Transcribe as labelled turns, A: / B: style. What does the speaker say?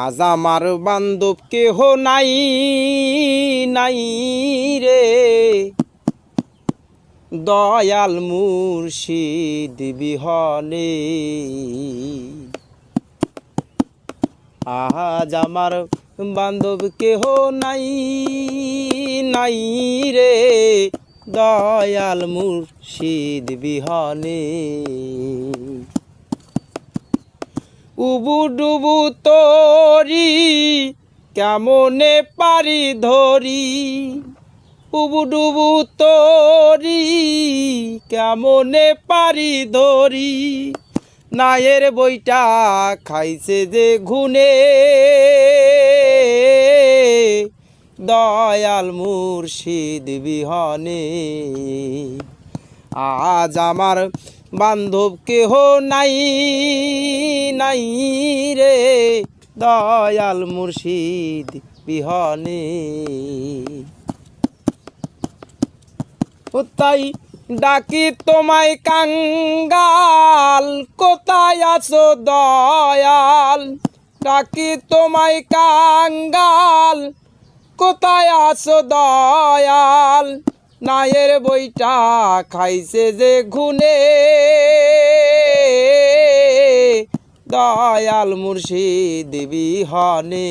A: আজ আমার বান্ধব কেহ নাই নাই রে, দয়াল মুর্শিদ বিহনে। আজ আমার বান্ধব কেহ নাই নাই রে, দয়াল মুর্শিদ বিহনে। উবু ডুবু তরি কেমনে পারি ধরি, উবু ডুবু তরি কেমনে পারি ধরি, নায়ের বইটা খাইছে যে ঘুনে, দয়াল মুর্শিদ বিহনে। আজ আমার বান্ধব কেহ নাই নাই রে, দয়াল মুর্শিদ বিহনে। তাই ডাকি তোমায় কাঙ্গাল, কোথায় আছো দয়াল, ডাকি তোমায় কাঙ্গাল, কোথায় আছো দয়াল, নায়ের বইটা খাইছে যে ঘুনে, দয়াল মুর্শিদ বিহনে।